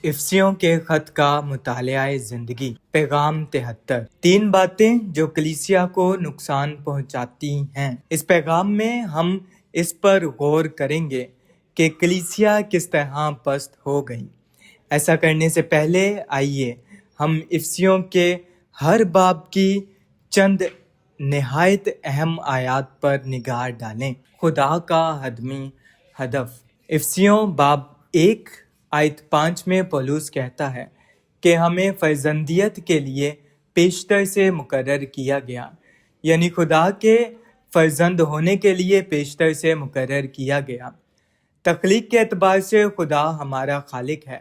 افسیوں کے خط کا مطالعہ زندگی پیغام 73 3 باتیں جو کلیسیا کو نقصان پہنچاتی ہیں۔ اس پیغام میں ہم اس پر غور کریں گے کہ کلیسیا کس طرح پست ہو گئی۔ ایسا کرنے سے پہلے آئیے ہم افسیوں کے ہر باب کی چند نہایت اہم آیات پر نگاہ ڈالیں۔ خدا کا حتمی ہدف۔ افسیوں باب 1 آیت 5 میں پولس کہتا ہے کہ ہمیں فرزندیت کے لیے پیشتر سے مقرر کیا گیا، یعنی خدا کے فرزند ہونے کے لیے پیشتر سے مقرر کیا گیا۔ تخلیق کے اعتبار سے خدا ہمارا خالق ہے،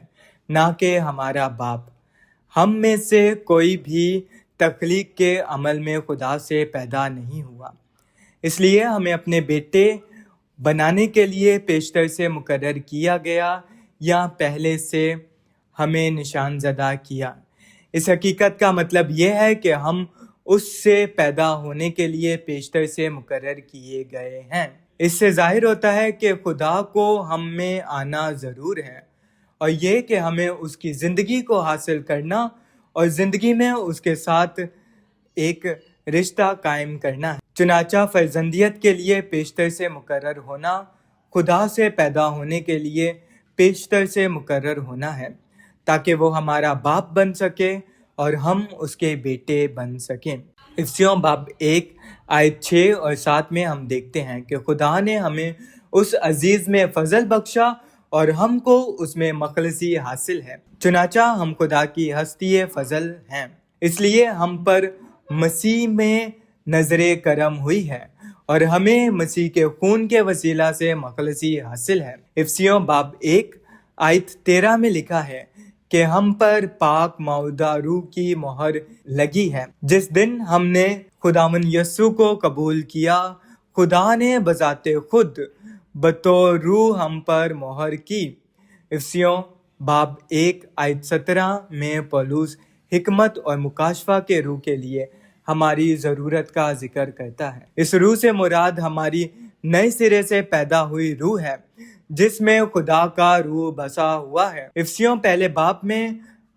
نہ کہ ہمارا باپ۔ ہم میں سے کوئی بھی تخلیق کے عمل میں خدا سے پیدا نہیں ہوا، اس لیے ہمیں اپنے بیٹے بنانے کے لیے پیشتر سے مقرر کیا گیا یا پہلے سے ہمیں نشان زدہ کیا۔ اس حقیقت کا مطلب یہ ہے کہ ہم اس سے پیدا ہونے کے لیے پیشتر سے مقرر کیے گئے ہیں۔ اس سے ظاہر ہوتا ہے کہ خدا کو ہم میں آنا ضرور ہے، اور یہ کہ ہمیں اس کی زندگی کو حاصل کرنا اور زندگی میں اس کے ساتھ ایک رشتہ قائم کرنا ہے۔ چنانچہ فرزندیت کے لیے پیشتر سے مقرر ہونا خدا سے پیدا ہونے کے لیے پیشتر سے مقرر ہونا ہے، تاکہ وہ ہمارا باپ بن سکے اور ہم اس کے بیٹے بن سکیں۔ افسیوں باب 1 آیت 6 اور 7 میں ہم دیکھتے ہیں کہ خدا نے ہمیں اس عزیز میں فضل بخشا اور ہم کو اس میں مخلصی حاصل ہے۔ چنانچہ ہم خدا کی ہستی فضل ہیں، اس لیے ہم پر مسیح میں نظر کرم ہوئی ہے اور ہمیں مسیح کے خون کے وسیلہ سے مخلصی حاصل ہے۔ افسیوں باب 1 آیت 13 میں لکھا ہے کہ ہم پر پاک معودہ روح کی مہر لگی ہے۔ جس دن ہم نے خداوند یسوع کو قبول کیا، خدا نے بذات خود بطور روح ہم پر مہر کی۔ افسیوں باب 1 آیت 17 میں پولس حکمت اور مکاشفہ کے روح کے لیے ہماری ضرورت کا ذکر کرتا ہے۔ اس روح سے مراد ہماری نئے سرے سے پیدا ہوئی روح ہے، جس میں خدا کا روح بسا ہوا ہے۔ افسیوں پہلے باب میں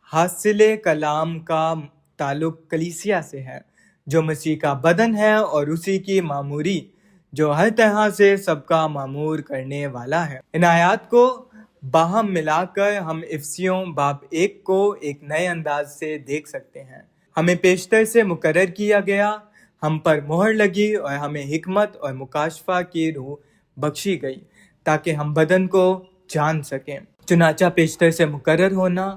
حاصل کلام کا تعلق کلیسیا سے ہے، جو مسیح کا بدن ہے، اور اسی کی معموری جو ہر طرح سے سب کا معمور کرنے والا ہے۔ ان آیات کو باہم ملا کر ہم افسیوں باب 1 کو ایک نئے انداز سے دیکھ سکتے ہیں۔ ہمیں پیشتر سے مقرر کیا گیا، ہم پر مہر لگی اور ہمیں حکمت اور مکاشفہ کی روح بخشی گئی تاکہ ہم بدن کو جان سکیں۔ چنانچہ پیشتر سے مقرر ہونا،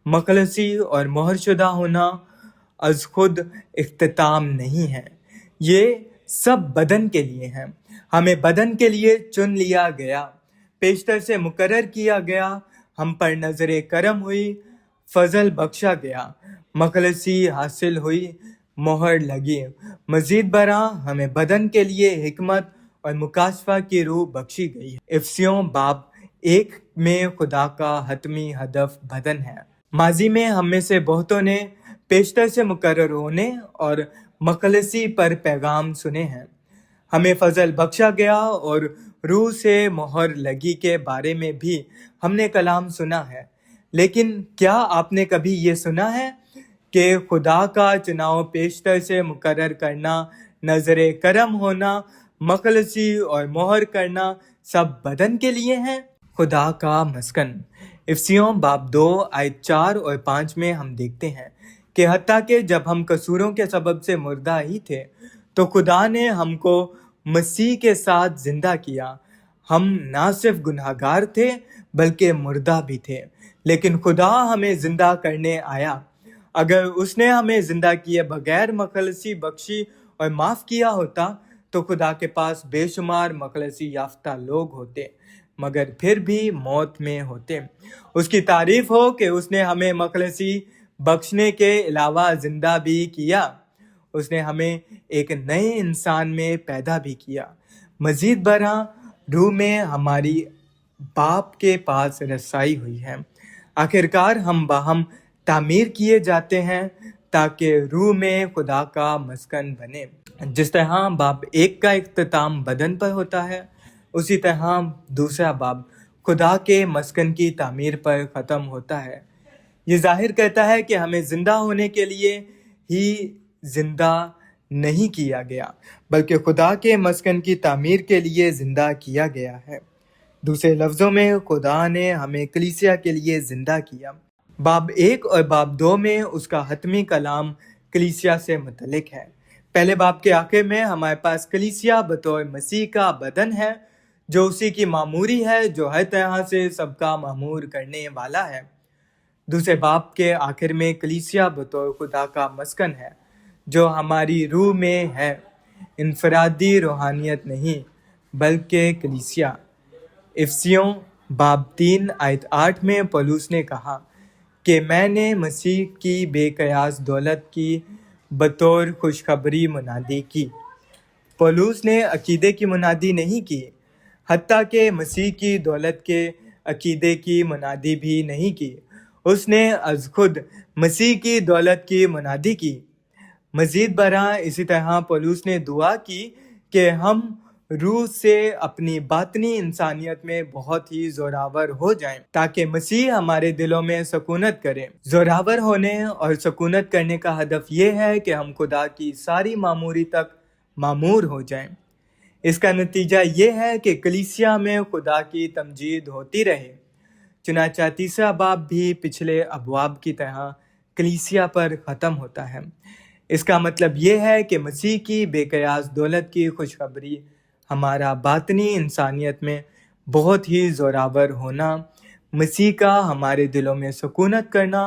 مخلصی اور مہر شدہ ہونا از خود اختتام نہیں ہے، یہ سب بدن کے لیے ہیں۔ ہمیں بدن کے لیے چن لیا گیا، پیشتر سے مقرر کیا گیا، ہم پر نظر کرم ہوئی، فضل بخشا گیا، مخلصی حاصل ہوئی، مہر لگی۔ مزید برآں ہمیں بدن کے لیے حکمت اور مکاشفہ کی روح بخشی گئی ہے۔ افسیوں باب 1 میں خدا کا حتمی ہدف بدن ہے۔ ماضی میں ہم میں سے بہتوں نے پیشتر سے مقرر ہونے اور مخلصی پر پیغام سنے ہیں۔ ہمیں فضل بخشا گیا اور روح سے مہر لگی کے بارے میں بھی ہم نے کلام سنا ہے۔ لیکن کیا آپ نے کبھی یہ سنا ہے کہ خدا کا چناؤ پیشتر سے مقرر کرنا، نظر کرم ہونا، مخلصی اور مہر کرنا سب بدن کے لیے ہیں؟ خدا کا مسکن۔ افسیوں باب 2 آیت 4 اور 5 میں ہم دیکھتے ہیں کہ حتیٰ کہ جب ہم قصوروں کے سبب سے مردہ ہی تھے تو خدا نے ہم کو مسیح کے ساتھ زندہ کیا۔ ہم نہ صرف گناہ گار تھے بلکہ مردہ بھی تھے، لیکن خدا ہمیں زندہ کرنے آیا۔ اگر اس نے ہمیں زندہ کیے بغیر مخلصی بخشی اور معاف کیا ہوتا تو خدا کے پاس بے شمار مخلصی یافتہ لوگ ہوتے، مگر پھر بھی موت میں ہوتے۔ اس کی تعریف ہو کہ اس نے ہمیں مخلصی بخشنے کے علاوہ زندہ بھی کیا۔ اس نے ہمیں ایک نئے انسان میں پیدا بھی کیا۔ مزید برآں روح میں ہماری باپ کے پاس رسائی ہوئی ہے۔ آخرکار ہم باہم تعمیر کیے جاتے ہیں تاکہ روح میں خدا کا مسکن بنے۔ جس طرح باب 1 کا اختتام بدن پر ہوتا ہے، اسی طرح دوسرا باب خدا کے مسکن کی تعمیر پر ختم ہوتا ہے، یہ ظاہر کرتا ہے کہ ہمیں زندہ ہونے کے لیے ہی زندہ نہیں کیا گیا بلکہ خدا کے مسکن کی تعمیر کے لیے زندہ کیا گیا ہے۔ دوسرے لفظوں میں خدا نے ہمیں کلیسیا کے لیے زندہ کیا۔ باب 1 اور باب 2 میں اس کا حتمی کلام کلیسیا سے متعلق ہے۔ پہلے باب کے آخر میں ہمارے پاس کلیسیا بطور مسیح کا بدن ہے جو اسی کی معموری ہے، جو ہر طرح سے سب کا معمور کرنے والا ہے۔ دوسرے باب کے آخر میں کلیسیا بطور خدا کا مسکن ہے جو ہماری روح میں ہے، انفرادی روحانیت نہیں بلکہ کلیسیا۔ افسیوں باب 3 آیت 8 میں پولس نے کہا کہ میں نے مسیح کی بے قیاس دولت کی بطور خوشخبری منادی کی۔ پولس نے عقیدے کی منادی نہیں کی، حتیٰ کہ مسیح کی دولت کے عقیدے کی منادی بھی نہیں کی، اس نے از خود مسیح کی دولت کی منادی کی۔ مزید برآں اسی طرح پولس نے دعا کی کہ ہم روح سے اپنی باطنی انسانیت میں بہت ہی زوراور ہو جائیں تاکہ مسیح ہمارے دلوں میں سکونت کرے۔ زوراور ہونے اور سکونت کرنے کا ہدف یہ ہے کہ ہم خدا کی ساری معموری تک معمور ہو جائیں۔ اس کا نتیجہ یہ ہے کہ کلیسیا میں خدا کی تمجید ہوتی رہے۔ چنانچہ تیسرا باب بھی پچھلے ابواب کی طرح کلیسیا پر ختم ہوتا ہے۔ اس کا مطلب یہ ہے کہ مسیح کی بے قیاس دولت کی خوشخبری ہمارا باطنی انسانیت میں بہت ہی زوراور ہونا، مسیح کا ہمارے دلوں میں سکونت کرنا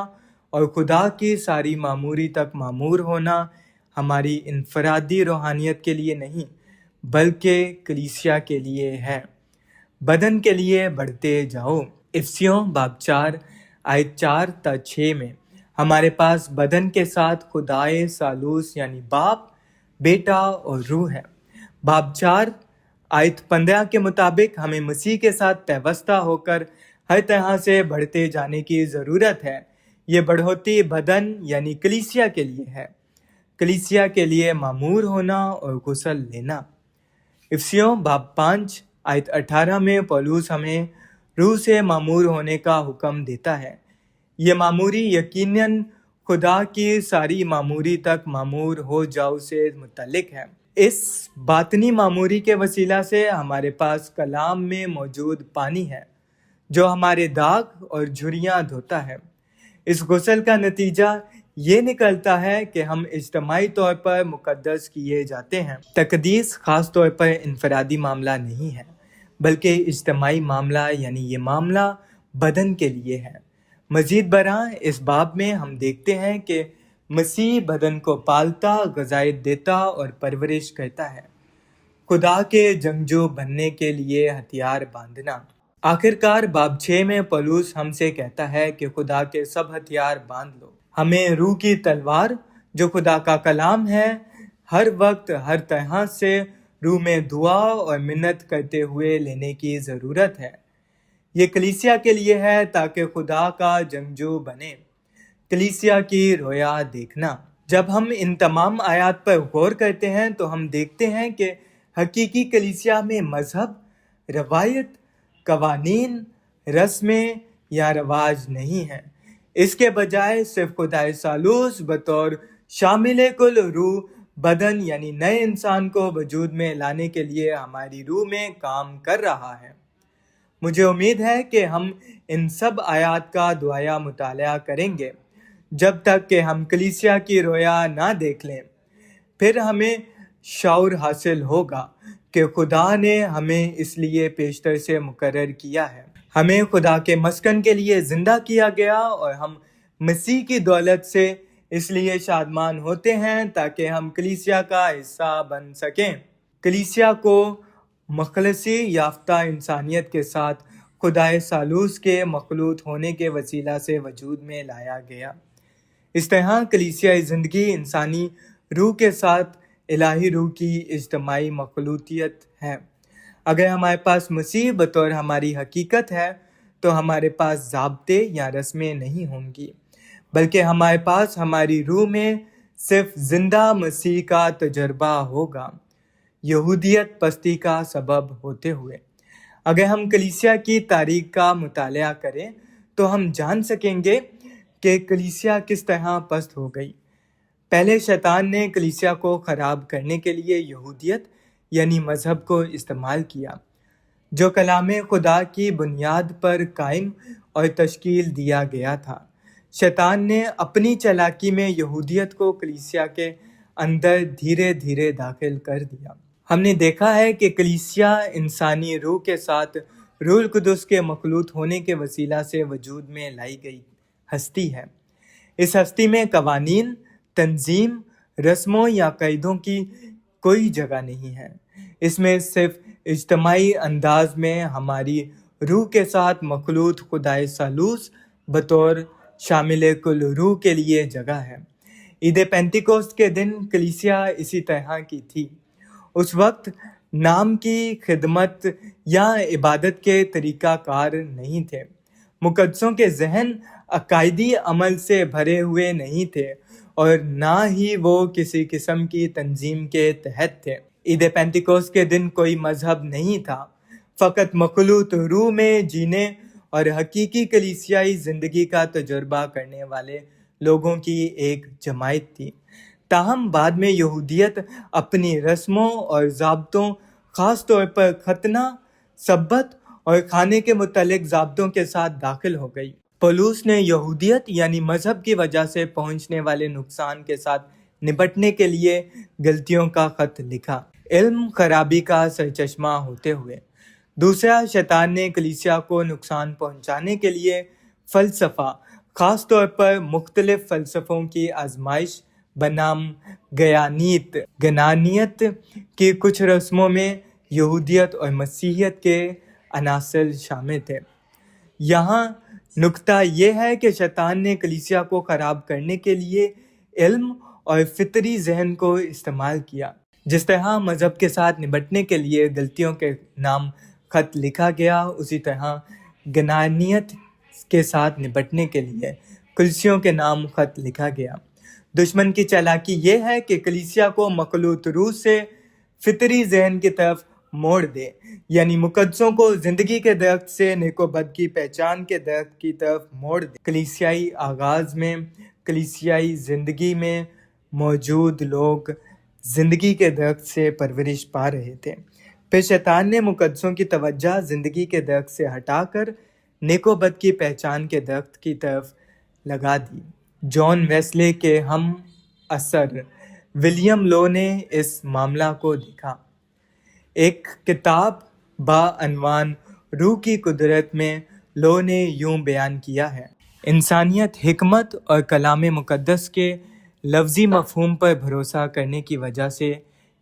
اور خدا کی ساری معموری تک معمور ہونا ہماری انفرادی روحانیت کے لیے نہیں بلکہ کلیسیا کے لیے ہے۔ بدن کے لیے بڑھتے جاؤ۔ افسیوں باب 4 آیت 4 تا 6 میں ہمارے پاس بدن کے ساتھ خدائے ثالوث یعنی باپ، بیٹا اور روح ہے۔ باب 4 آیت 15 کے مطابق ہمیں مسیح کے ساتھ پیوستہ ہو کر ہر طرح سے بڑھتے جانے کی ضرورت ہے۔ یہ بڑھوتی بدن یعنی کلیسیا کے لیے ہے، کلیسیا کے لیے معمور ہونا اور غسل لینا۔ افسیوں باب 5 آیت 18 میں پولس ہمیں روح سے معمور ہونے کا حکم دیتا ہے۔ یہ معموری یقیناً خدا کی ساری معموری تک معمور ہو جاؤ سے متعلق ہے۔ اس باطنی معموری کے وسیلہ سے ہمارے پاس کلام میں موجود پانی ہے جو ہمارے داغ اور جھریاں دھوتا ہے۔ اس غسل کا نتیجہ یہ نکلتا ہے کہ ہم اجتماعی طور پر مقدس کیے جاتے ہیں۔ تقدیس خاص طور پر انفرادی معاملہ نہیں ہے بلکہ اجتماعی معاملہ، یعنی یہ معاملہ بدن کے لیے ہے۔ مزید برآں اس باب میں ہم دیکھتے ہیں کہ مسیح بدن کو پالتا، غذائیت دیتا اور پرورش کرتا ہے۔ خدا کے جنگجو بننے کے لیے ہتھیار باندھنا۔ آخرکار باب 6 میں پولس ہم سے کہتا ہے کہ خدا کے سب ہتھیار باندھ لو۔ ہمیں روح کی تلوار جو خدا کا کلام ہے ہر وقت ہر طرح سے روح میں دعا اور منت کرتے ہوئے لینے کی ضرورت ہے۔ یہ کلیسیا کے لیے ہے تاکہ خدا کا جنگجو بنے۔ کلیسیا کی رویا دیکھنا۔ جب ہم ان تمام آیات پر غور کرتے ہیں تو ہم دیکھتے ہیں کہ حقیقی کلیسیا میں مذہب، روایت، قوانین، رسمیں یا رواج نہیں ہیں۔ اس کے بجائے صرف خدائے ثالوث بطور شامل کل روح بدن یعنی نئے انسان کو وجود میں لانے کے لیے ہماری روح میں کام کر رہا ہے۔ مجھے امید ہے کہ ہم ان سب آیات کا دعایا مطالعہ کریں گے جب تک کہ ہم کلیسیا کی رویا نہ دیکھ لیں۔ پھر ہمیں شعور حاصل ہوگا کہ خدا نے ہمیں اس لیے پیشتر سے مقرر کیا ہے۔ ہمیں خدا کے مسکن کے لیے زندہ کیا گیا اور ہم مسیح کی دولت سے اس لیے شادمان ہوتے ہیں تاکہ ہم کلیسیا کا حصہ بن سکیں۔ کلیسیا کو مخلصی یافتہ انسانیت کے ساتھ خدائے ثالوث کے مخلوط ہونے کے وسیلہ سے وجود میں لایا گیا۔ اس طرح کلیسیائی زندگی انسانی روح کے ساتھ الہی روح کی اجتماعی مخلوطیت ہے۔ اگر ہمارے پاس مسیح بطور ہماری حقیقت ہے تو ہمارے پاس ضابطے یا رسمیں نہیں ہوں گی، بلکہ ہمارے پاس ہماری روح میں صرف زندہ مسیح کا تجربہ ہوگا، یہودیت پستی کا سبب ہوتے ہوئے۔ اگر ہم کلیسیا کی تاریخ کا مطالعہ کریں تو ہم جان سکیں گے کہ کلیسیا کس طرح پست ہو گئی۔ پہلے شیطان نے کلیسیا کو خراب کرنے کے لیے یہودیت یعنی مذہب کو استعمال کیا، جو کلام خدا کی بنیاد پر قائم اور تشکیل دیا گیا تھا۔ شیطان نے اپنی چالاکی میں یہودیت کو کلیسیا کے اندر دھیرے دھیرے داخل کر دیا۔ ہم نے دیکھا ہے کہ کلیسیا انسانی روح کے ساتھ روح القدس کے مخلوط ہونے کے وسیلہ سے وجود میں لائی گئی ہستی ہے۔ اس ہستی میں قوانین، تنظیم، رسموں یا قیدوں کی کوئی جگہ نہیں ہے۔ اس میں صرف اجتماعی انداز میں ہماری روح کے ساتھ مخلوط خدائے ثالوث بطور شامل کل روح کے لیے جگہ ہے۔ عید پینتیکوست کے دن کلیسیا اسی طرح کی تھی۔ اس وقت نام کی خدمت یا عبادت کے طریقہ کار نہیں تھے۔ مقدسوں کے ذہن عقائدی عمل سے بھرے ہوئے نہیں تھے اور نہ ہی وہ کسی قسم کی تنظیم کے تحت تھے۔ عید پینتیکوست کے دن کوئی مذہب نہیں تھا، فقط مخلوط روح میں جینے اور حقیقی کلیسیائی زندگی کا تجربہ کرنے والے لوگوں کی ایک جماعت تھی۔ تاہم بعد میں یہودیت اپنی رسموں اور ضابطوں، خاص طور پر ختنہ، سبت اور کھانے کے متعلق ضابطوں کے ساتھ داخل ہو گئی۔ پولس نے یہودیت یعنی مذہب کی وجہ سے پہنچنے والے نقصان کے ساتھ نپٹنے کے لیے غلطیوں کا خط لکھا، علم خرابی کا سرچشمہ ہوتے ہوئے۔ دوسرا، شیطان نے کلیسیا کو نقصان پہنچانے کے لیے فلسفہ، خاص طور پر مختلف فلسفوں کی آزمائش بنام گنانیت کی کچھ رسموں میں یہودیت اور مسیحیت کے عناصر شامل تھے۔ یہاں نکتہ یہ ہے کہ شیطان نے کلیسیا کو خراب کرنے کے لیے علم اور فطری ذہن کو استعمال کیا۔ جس طرح مذہب کے ساتھ نپٹنے کے لیے غلطیوں کے نام خط لکھا گیا، اسی طرح گنانیت کے ساتھ نپٹنے کے لیے کلیسیوں کے نام خط لکھا گیا۔ دشمن کی چالاکی یہ ہے کہ کلیسیا کو مخلوط روح سے فطری ذہن کی طرف موڑ دے، یعنی مقدسوں کو زندگی کے درخت سے نیک و بد کی پہچان کے درخت کی طرف موڑ دے۔ کلیسیائی آغاز میں کلیسیائی زندگی میں موجود لوگ زندگی کے درخت سے پرورش پا رہے تھے۔ پھر شیطان نے مقدسوں کی توجہ زندگی کے درخت سے ہٹا کر نیک و بد کی پہچان کے درخت کی طرف لگا دی۔ جان ویسلے کے ہم عصر ولیم لو نے اس معاملہ کو دیکھا۔ ایک کتاب بعنوان روح کی قدرت میں لو نے یوں بیان کیا ہے: انسانیت حکمت اور کلام مقدس کے لفظی مفہوم پر بھروسہ کرنے کی وجہ سے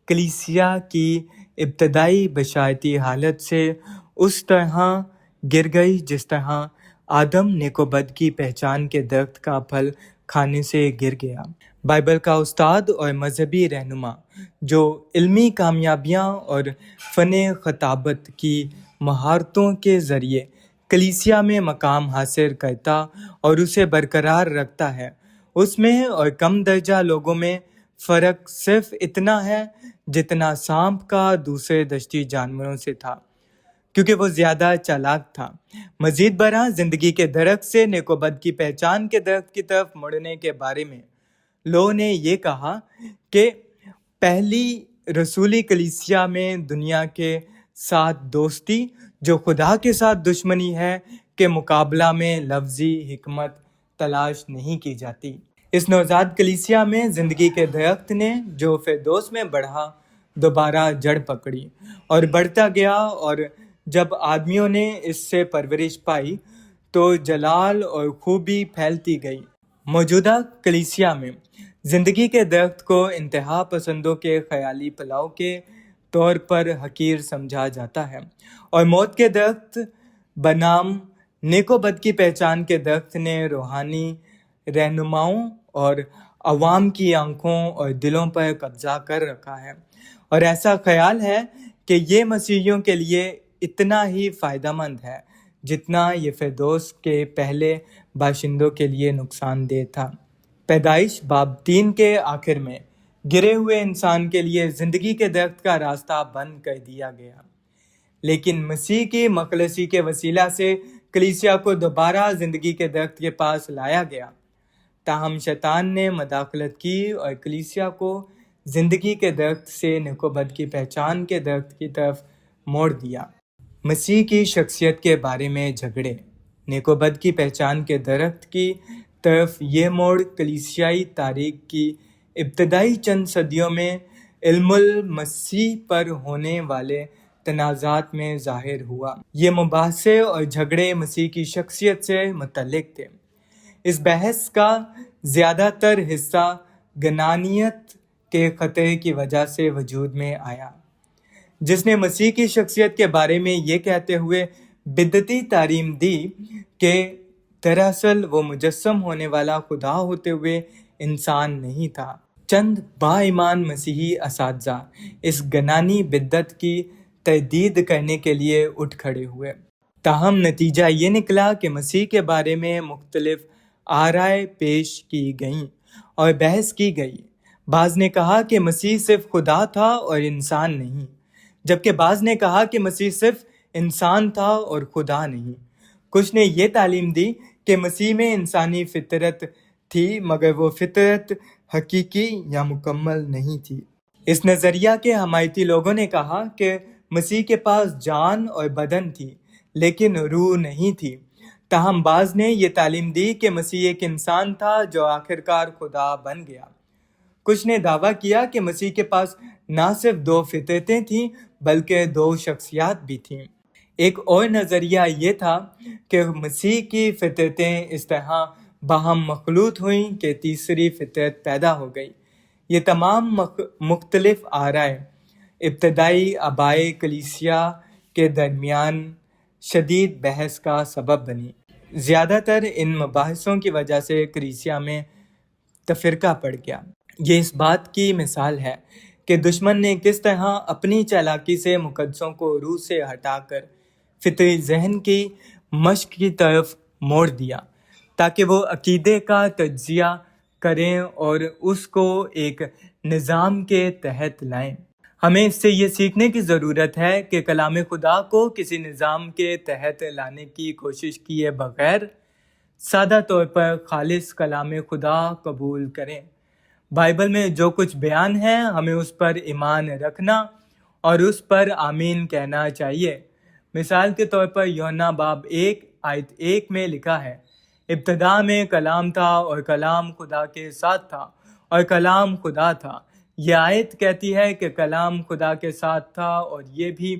کلیسیا کی ابتدائی بشارتی حالت سے اس طرح گر گئی جس طرح آدم نیک و بد کی پہچان کے درخت کا پھل کھانے سے گر گیا۔ بائبل کا استاد اور مذہبی رہنما جو علمی کامیابیاں اور فن خطابت کی مہارتوں کے ذریعے کلیسیا میں مقام حاصل کرتا اور اسے برقرار رکھتا ہے، اس میں اور کم درجہ لوگوں میں فرق صرف اتنا ہے جتنا سانپ کا دوسرے دشتی جانوروں سے تھا، کیونکہ وہ زیادہ چالاک تھا۔ مزید برآں زندگی کے درخت سے نیک و بد کی پہچان کے درخت کی طرف مڑنے کے بارے میں لو نے یہ کہا کہ پہلی رسولی کلیسیا میں دنیا کے ساتھ دوستی جو خدا کے ساتھ دشمنی ہے کے مقابلہ میں لفظی حکمت تلاش نہیں کی جاتی۔ اس نوزاد کلیسیا میں زندگی کے درخت نے جو فردوس میں بڑھا دوبارہ جڑ پکڑی اور بڑھتا گیا، اور جب آدمیوں نے اس سے پرورش پائی تو جلال اور خوبی پھیلتی گئی۔ موجودہ کلیسیا میں زندگی کے درخت کو انتہا پسندوں کے خیالی پلاؤ کے طور پر حقیر سمجھا جاتا ہے، اور موت کے درخت بنام نیک و بد کی پہچان کے درخت نے روحانی رہنماؤں اور عوام کی آنکھوں اور دلوں پر قبضہ کر رکھا ہے، اور ایسا خیال ہے کہ یہ مسیحیوں کے لیے اتنا ہی فائدہ مند ہے جتنا یہ فردوس کے پہلے باشندوں کے لیے نقصان دہ تھا۔ پیدائش باب 3 کے آخر میں گرے ہوئے انسان کے لیے زندگی کے درخت کا راستہ بند کر دیا گیا، لیکن مسیح کی مخلصی کے وسیلہ سے کلیسیا کو دوبارہ زندگی کے درخت کے پاس لایا گیا۔ تاہم شیطان نے مداخلت کی اور کلیسیا کو زندگی کے درخت سے نیکوبد کی پہچان کے درخت کی طرف موڑ دیا۔ مسیح کی شخصیت کے بارے میں جھگڑے۔ نیکوبد کی پہچان کے درخت کی طرف یہ موڑ کلیسیائی تاریخ کی ابتدائی چند صدیوں میں علم المسیح پر ہونے والے تنازعات میں ظاہر ہوا۔ یہ مباحثے اور جھگڑے مسیح کی شخصیت سے متعلق تھے۔ اس بحث کا زیادہ تر حصہ گنانیت کے خطرے کی وجہ سے وجود میں آیا، جس نے مسیح کی شخصیت کے بارے میں یہ کہتے ہوئے بدعتی تعلیم دی کہ دراصل وہ مجسم ہونے والا خدا ہوتے ہوئے انسان نہیں تھا۔ چند با ایمان مسیحی اساتذہ اس گنانی بدعت کی تردید کرنے کے لیے اٹھ کھڑے ہوئے، تاہم نتیجہ یہ نکلا کہ مسیح کے بارے میں مختلف آرائیں پیش کی گئیں اور بحث کی گئی۔ بعض نے کہا کہ مسیح صرف خدا تھا اور انسان نہیں، جبکہ بعض نے کہا کہ مسیح صرف انسان تھا اور خدا نہیں۔ کچھ نے یہ تعلیم دی کہ مسیح میں انسانی فطرت تھی، مگر وہ فطرت حقیقی یا مکمل نہیں تھی۔ اس نظریہ کے حمایتی لوگوں نے کہا کہ مسیح کے پاس جان اور بدن تھی، لیکن روح نہیں تھی۔ تاہم بعض نے یہ تعلیم دی کہ مسیح ایک انسان تھا جو آخرکار خدا بن گیا۔ کچھ نے دعویٰ کیا کہ مسیح کے پاس نہ صرف 2 فطرتیں تھیں بلکہ 2 شخصیات بھی تھیں۔ ایک اور نظریہ یہ تھا کہ مسیح کی فطرتیں اس طرح باہم مخلوط ہوئیں کہ تیسری فطرت پیدا ہو گئی۔ یہ تمام مختلف آرائیں ابتدائی آبائے کلیسیا کے درمیان شدید بحث کا سبب بنی۔ زیادہ تر ان مباحثوں کی وجہ سے کلیسیا میں تفرقہ پڑ گیا۔ یہ اس بات کی مثال ہے کہ دشمن نے کس طرح اپنی چالاکی سے مقدسوں کو روح سے ہٹا کر فطری ذہن کی مشق کی طرف موڑ دیا تاکہ وہ عقیدے کا تجزیہ کریں اور اس کو ایک نظام کے تحت لائیں۔ ہمیں اس سے یہ سیکھنے کی ضرورت ہے کہ کلام خدا کو کسی نظام کے تحت لانے کی کوشش کیے بغیر سادہ طور پر خالص کلام خدا قبول کریں۔ بائبل میں جو کچھ بیان ہے ہمیں اس پر ایمان رکھنا اور اس پر آمین کہنا چاہیے۔ مثال کے طور پر یوحنا باب 1 آیت 1 میں لکھا ہے، ابتدا میں کلام تھا اور کلام خدا کے ساتھ تھا اور کلام خدا تھا۔ یہ آیت کہتی ہے کہ کلام خدا کے ساتھ تھا اور یہ بھی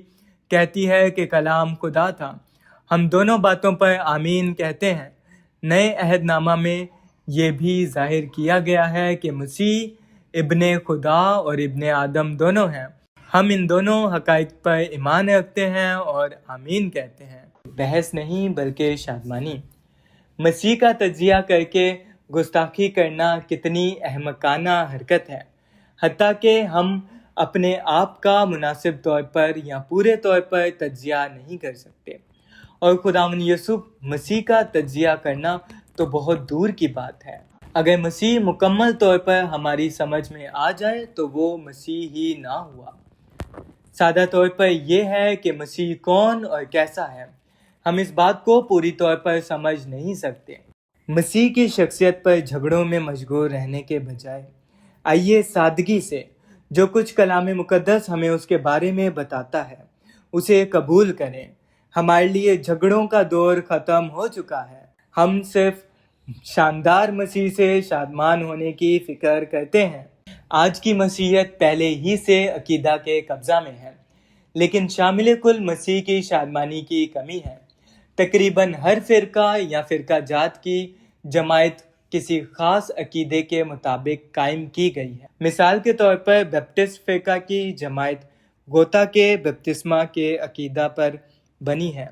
کہتی ہے کہ کلام خدا تھا۔ ہم دونوں باتوں پر آمین کہتے ہیں۔ نئے عہد نامہ میں یہ بھی ظاہر کیا گیا ہے کہ مسیح ابن خدا اور ابن آدم دونوں ہیں۔ ہم ان دونوں حقائق پر ایمان رکھتے ہیں اور آمین کہتے ہیں۔ بحث نہیں بلکہ شادمانی۔ مسیح کا تجزیہ کر کے گستاخی کرنا کتنی احمقانہ حرکت ہے، حتیٰ کہ ہم اپنے آپ کا مناسب طور پر یا پورے طور پر تجزیہ نہیں کر سکتے، اور خداوند یسوع مسیح کا تجزیہ کرنا تو بہت دور کی بات ہے۔ اگر مسیح مکمل طور پر ہماری سمجھ میں آ جائے تو وہ مسیح ہی نہ ہوا۔ سادہ طور پر یہ ہے کہ مسیح کون اور کیسا ہے، ہم اس بات کو پوری طور پر سمجھ نہیں سکتے۔ مسیح کی شخصیت پر جھگڑوں میں مشغول رہنے کے بجائے آئیے سادگی سے جو کچھ کلام مقدس ہمیں اس کے بارے میں بتاتا ہے اسے قبول کریں۔ ہمارے لیے جھگڑوں کا دور ختم ہو چکا ہے۔ ہم صرف شاندار مسیح سے شادمان ہونے کی فکر کرتے ہیں۔ آج کی مسیحیت پہلے ہی سے عقیدہ کے قبضہ میں ہے، لیکن شامل کل مسیح کی شادمانی کی کمی ہے۔ تقریباً ہر فرقہ یا فرقہ جات کی جماعت کسی خاص عقیدے کے مطابق قائم کی گئی ہے۔ مثال کے طور پر بیپٹسٹ فرقہ کی جماعت غوطہ کے بپتسمہ کے عقیدہ پر بنی ہے۔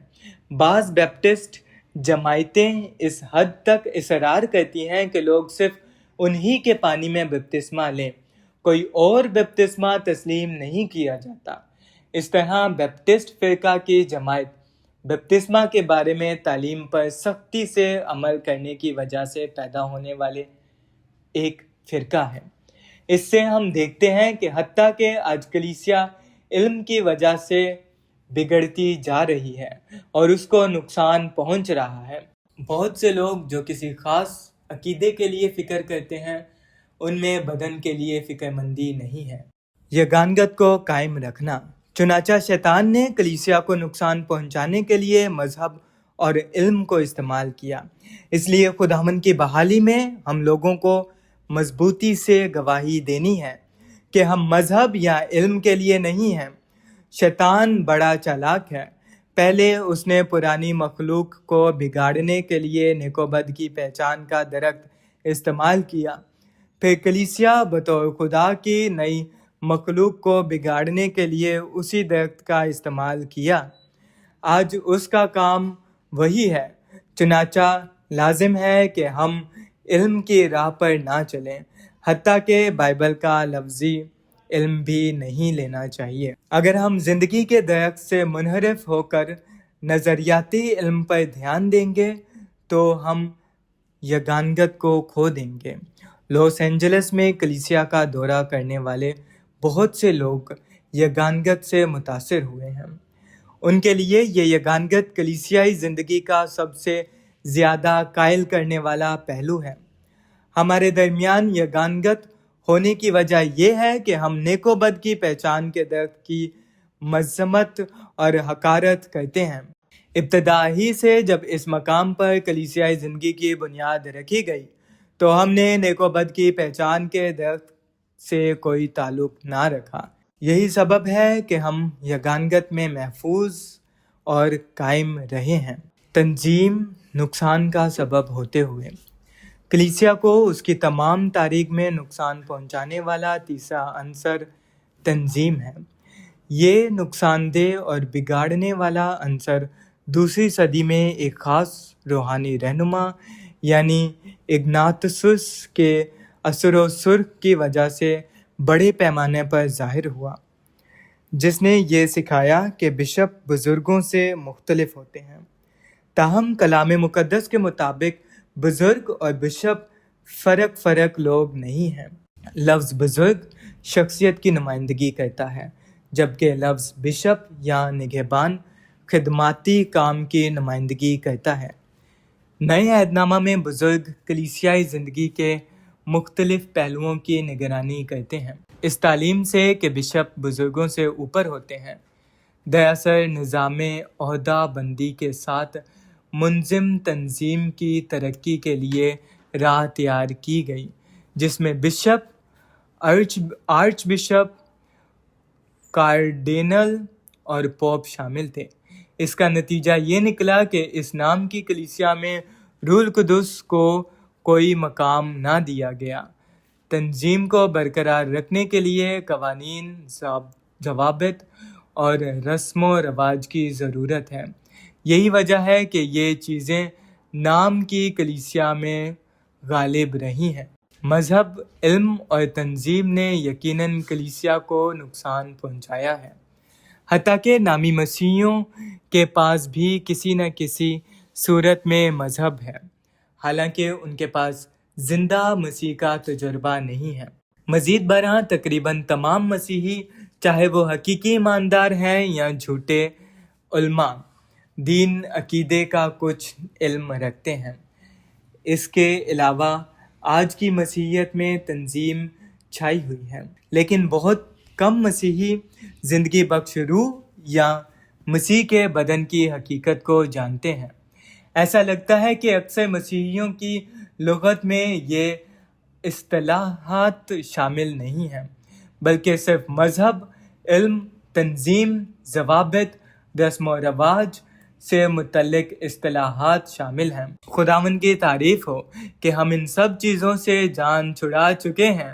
بعض بیپٹسٹ جماعتیں اس حد تک اصرار کرتی ہیں کہ لوگ صرف انہی کے پانی میں بپتسمہ لیں، کوئی اور بپتسمہ تسلیم نہیں کیا جاتا۔ اس طرح بیپٹسٹ فرقہ کی جماعت بپتسمہ کے بارے میں تعلیم پر سختی سے عمل کرنے کی وجہ سے پیدا ہونے والے ایک فرقہ ہے۔ اس سے ہم دیکھتے ہیں کہ حتیٰ کہ آج کلیسیا علم کی وجہ سے بگڑتی جا رہی ہے اور اس کو نقصان پہنچ رہا ہے۔ بہت سے لوگ جو کسی خاص عقیدے کے لیے فکر کرتے ہیں ان میں بدن کے لیے فکر مندی نہیں ہے۔ یگانگت کو قائم رکھنا۔ چنانچہ شیطان نے کلیسیا کو نقصان پہنچانے کے لیے مذہب اور علم کو استعمال کیا۔ اس لیے خداوند کی بحالی میں ہم لوگوں کو مضبوطی سے گواہی دینی ہے کہ ہم مذہب یا علم کے لیے نہیں ہیں۔ شیطان بڑا چالاک ہے۔ پہلے اس نے پرانی مخلوق کو بگاڑنے کے لیے نیک و بد کی پہچان کا درخت استعمال کیا، پھر کلیسیا بطور خدا کی نئی مخلوق کو بگاڑنے کے لیے اسی درخت کا استعمال کیا۔ آج اس کا کام وہی ہے۔ چنانچہ لازم ہے کہ ہم علم کی راہ پر نہ چلیں، حتیٰ کہ بائبل کا لفظی علم بھی نہیں لینا چاہیے۔ اگر ہم زندگی کے درخت سے منحرف ہو کر نظریاتی علم پر دھیان دیں گے تو ہم یگانگت کو کھو دیں گے۔ لاس اینجلس میں کلیسیا کا دورہ کرنے والے بہت سے لوگ یگانگت سے متاثر ہوئے ہیں۔ ان کے لیے یہ یگانگت کلیسیائی زندگی کا سب سے زیادہ قائل کرنے والا پہلو ہے۔ ہمارے درمیان یگانگت ہونے کی وجہ یہ ہے کہ ہم نیک و بد کی پہچان کے درخت کی مذمت اور حقارت کرتے ہیں۔ ابتدا ہی سے جب اس مقام پر کلیسیائی زندگی کی بنیاد رکھی گئی تو ہم نے نیک و بد کی پہچان کے درخت سے کوئی تعلق نہ رکھا۔ یہی سبب ہے کہ ہم یگانگت میں محفوظ اور قائم رہے ہیں۔ تنظیم نقصان کا سبب ہوتے ہوئے کلیسیا کو اس کی تمام تاریخ میں نقصان پہنچانے والا تیسرا عنصر تنظیم ہے۔ یہ نقصان دہ اور بگاڑنے والا عنصر دوسری صدی میں ایک خاص روحانی رہنما یعنی اگناتسوس کے اثر و رسوخ کی وجہ سے بڑے پیمانے پر ظاہر ہوا، جس نے یہ سکھایا کہ بشپ بزرگوں سے مختلف ہوتے ہیں۔ تاہم کلام مقدس کے مطابق بزرگ اور بشپ فرق لوگ نہیں ہیں۔ لفظ بزرگ شخصیت کی نمائندگی کرتا ہے، جبکہ لفظ بشپ یا نگہبان خدماتی کام کی نمائندگی کرتا ہے۔ نئے عہد نامہ میں بزرگ کلیسیائی زندگی کے مختلف پہلوؤں کی نگرانی کرتے ہیں۔ اس تعلیم سے کہ بشپ بزرگوں سے اوپر ہوتے ہیں، دراصل نظام عہدہ بندی کے ساتھ منظم تنظیم کی ترقی کے لیے راہ تیار کی گئی، جس میں بشپ، آرچ بشپ، کارڈینل اور پوپ شامل تھے۔ اس کا نتیجہ یہ نکلا کہ اس نام کی کلیسیا میں روح القدس کو کوئی مقام نہ دیا گیا۔ تنظیم کو برقرار رکھنے کے لیے قوانین، ضوابط اور رسم و رواج کی ضرورت ہے۔ یہی وجہ ہے کہ یہ چیزیں نام کی کلیسیا میں غالب رہی ہیں۔ مذہب، علم اور تنظیم نے یقیناً کلیسیا کو نقصان پہنچایا ہے، حتیٰ کہ نامی مسیحیوں کے پاس بھی کسی نہ کسی صورت میں مذہب ہے، حالانکہ ان کے پاس زندہ مسیح کا تجربہ نہیں ہے۔ مزید برآں تقریباً تمام مسیحی، چاہے وہ حقیقی ایماندار ہیں یا جھوٹے علماء، دین عقیدے کا کچھ علم رکھتے ہیں۔ اس کے علاوہ آج کی مسیحیت میں تنظیم چھائی ہوئی ہے، لیکن بہت کم مسیحی زندگی بخش روح یا مسیح کے بدن کی حقیقت کو جانتے ہیں۔ ایسا لگتا ہے کہ اکثر مسیحیوں کی لغت میں یہ اصطلاحات شامل نہیں ہیں، بلکہ صرف مذہب، علم، تنظیم، ضوابط، رسم و رواج سے متعلق اصطلاحات شامل ہیں۔ خداوند کی تعریف ہو کہ ہم ان سب چیزوں سے جان چھڑا چکے ہیں۔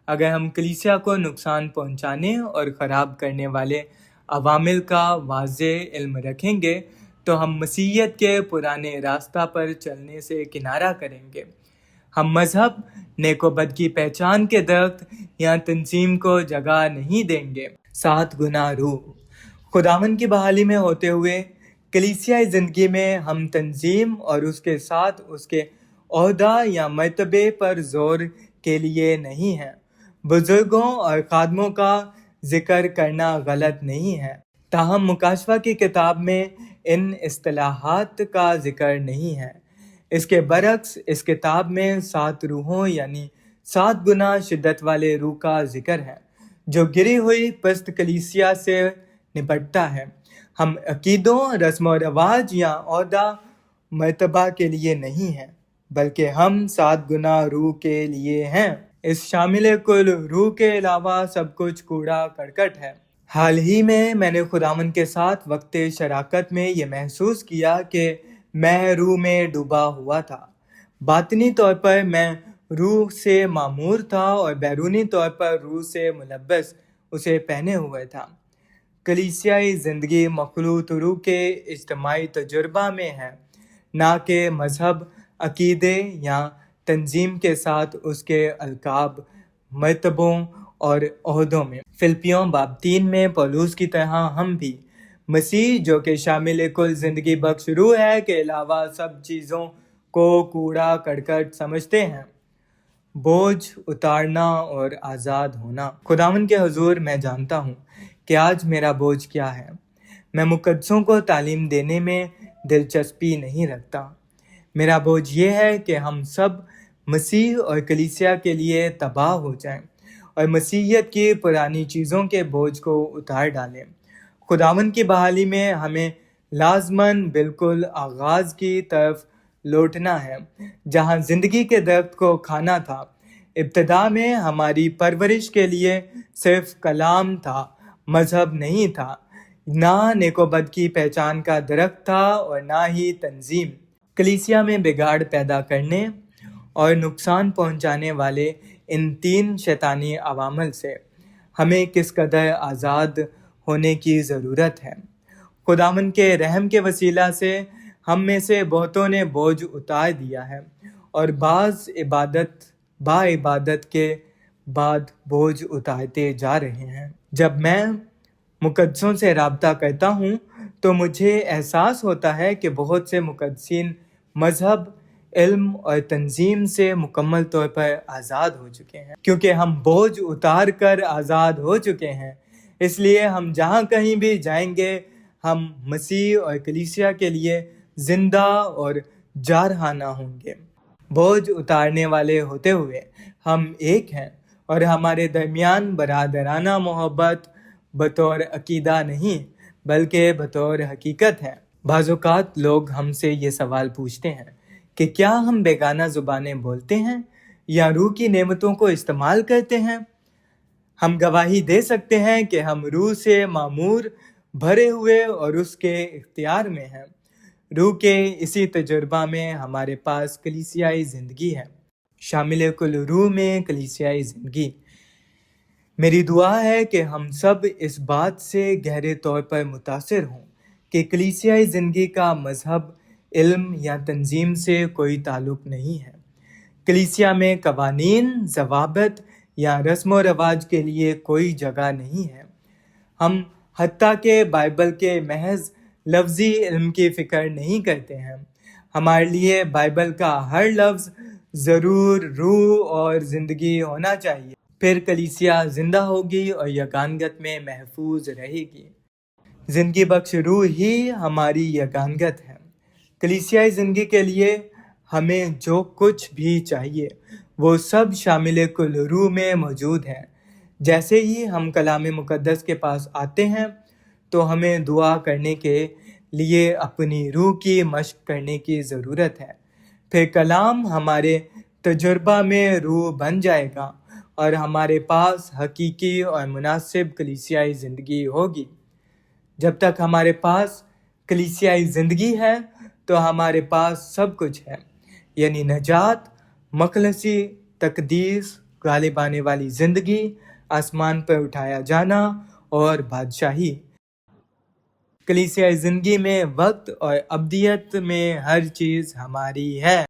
اگر ہم کلیسیا کو نقصان پہنچانے اور خراب کرنے والے عوامل کا واضح علم رکھیں گے تو ہم مسیحیت کے پرانے راستہ پر چلنے سے کنارہ کریں گے۔ ہم مذہب، نیک و بد کی پہچان کے درخت یا تنظیم کو جگہ نہیں دیں گے۔ 7 گنا روح۔ خداوند کی بحالی میں ہوتے ہوئے کلیسیائی زندگی میں ہم تنظیم اور اس کے ساتھ اس کے عہدہ یا مرتبے پر زور کے لیے نہیں ہیں۔ بزرگوں اور خادموں کا ذکر کرنا غلط نہیں ہے، تاہم مکاشفہ کی کتاب میں ان اصطلاحات کا ذکر نہیں ہے۔ اس کے برعکس اس کتاب میں 7 روحوں یعنی 7 گنا شدت والے روح کا ذکر ہے جو گری ہوئی پست کلیسیا سے نپٹتا ہے۔ ہم عقیدوں، رسم و رواج یا عہدہ مرتبہ کے لیے نہیں ہیں بلکہ ہم 7 گنا روح کے لیے ہیں۔ اس شامل کل روح کے علاوہ سب کچھ کوڑا کرکٹ ہے۔ حال ہی میں نے خداوند کے ساتھ وقت شراکت میں یہ محسوس کیا کہ میں روح میں ڈوبا ہوا تھا۔ باطنی طور پر میں روح سے معمور تھا اور بیرونی طور پر روح سے ملبس اسے پہنے ہوئے تھا۔ کلیسیائی زندگی مخلوط روح کے اجتماعی تجربہ میں ہے، نہ کہ مذہب، عقیدے یا تنظیم کے ساتھ اس کے القاب، مرتبوں اور عہدوں میں۔ فلپیوں باب 3 میں پولس کی طرح ہم بھی مسیح جو کہ شامل کل زندگی بخش روح ہے کے علاوہ سب چیزوں کو کوڑا کرکٹ سمجھتے ہیں۔ بوجھ اتارنا اور آزاد ہونا۔ خداوند کے حضور میں جانتا ہوں کہ آج میرا بوجھ کیا ہے۔ میں مقدسوں کو تعلیم دینے میں دلچسپی نہیں رکھتا۔ میرا بوجھ یہ ہے کہ ہم سب مسیح اور کلیسیا کے لیے تباہ ہو جائیں اور مسیحیت کی پرانی چیزوں کے بوجھ کو اتار ڈالیں۔ خداوند کی بحالی میں ہمیں لازماً بالکل آغاز کی طرف لوٹنا ہے جہاں زندگی کے درخت کو کھانا تھا۔ ابتدا میں ہماری پرورش کے لیے صرف کلام تھا، مذہب نہیں تھا، نہ نیک و بد کی پہچان کا درخت تھا اور نہ ہی تنظیم۔ کلیسیا میں بگاڑ پیدا کرنے اور نقصان پہنچانے والے ان 3 شیطانی عوامل سے ہمیں کس قدر آزاد ہونے کی ضرورت ہے۔ خداوند کے رحم کے وسیلہ سے ہم میں سے بہتوں نے بوجھ اتار دیا ہے اور بعض عبادت کے بعد بوجھ اتارتے جا رہے ہیں۔ جب میں مقدسوں سے رابطہ کرتا ہوں تو مجھے احساس ہوتا ہے کہ بہت سے مقدسین مذہب، علم اور تنظیم سے مکمل طور پر آزاد ہو چکے ہیں۔ کیونکہ ہم بوجھ اتار کر آزاد ہو چکے ہیں، اس لیے ہم جہاں کہیں بھی جائیں گے ہم مسیح اور کلیسیا کے لیے زندہ اور جارحانہ ہوں گے۔ بوجھ اتارنے والے ہوتے ہوئے ہم ایک ہیں اور ہمارے درمیان برادرانہ محبت بطور عقیدہ نہیں بلکہ بطور حقیقت ہے۔ بعض اوقات لوگ ہم سے یہ سوال پوچھتے ہیں کہ کیا ہم بیگانہ زبانیں بولتے ہیں یا روح کی نعمتوں کو استعمال کرتے ہیں؟ ہم گواہی دے سکتے ہیں کہ ہم روح سے معمور، بھرے ہوئے اور اس کے اختیار میں ہیں۔ روح کے اسی تجربہ میں ہمارے پاس کلیسیائی زندگی ہے، شامل کل روح میں کلیسیائی زندگی۔ میری دعا ہے کہ ہم سب اس بات سے گہرے طور پر متاثر ہوں کہ کلیسیائی زندگی کا مذہب، علم یا تنظیم سے کوئی تعلق نہیں ہے۔ کلیسیا میں قوانین، ضوابط یا رسم و رواج کے لیے کوئی جگہ نہیں ہے۔ ہم حتیٰ کہ بائبل کے محض لفظی علم کی فکر نہیں کرتے ہیں۔ ہمارے لیے بائبل کا ہر لفظ ضرور روح اور زندگی ہونا چاہیے، پھر کلیسیا زندہ ہوگی اور یگانگت میں محفوظ رہے گی۔ زندگی بخش روح ہی ہماری یگانگت ہے۔ کلیسیائی زندگی کے لیے ہمیں جو کچھ بھی چاہیے وہ سب شامل کل روح میں موجود ہے۔ جیسے ہی ہم کلام مقدس کے پاس آتے ہیں تو ہمیں دعا کرنے کے لیے اپنی روح کی مشق کرنے کی ضرورت ہے۔ پھر کلام ہمارے تجربہ میں روح بن جائے گا اور ہمارے پاس حقیقی اور مناسب کلیسیائی زندگی ہوگی۔ جب تک ہمارے پاس کلیسیائی زندگی ہے تو ہمارے پاس سب کچھ ہے، یعنی نجات، مخلصی، تقدیس، غالب آنے والی زندگی، آسمان پر اٹھایا جانا اور بادشاہی۔ کلیسیائی زندگی میں وقت اور ابدیت میں ہر چیز ہماری ہے۔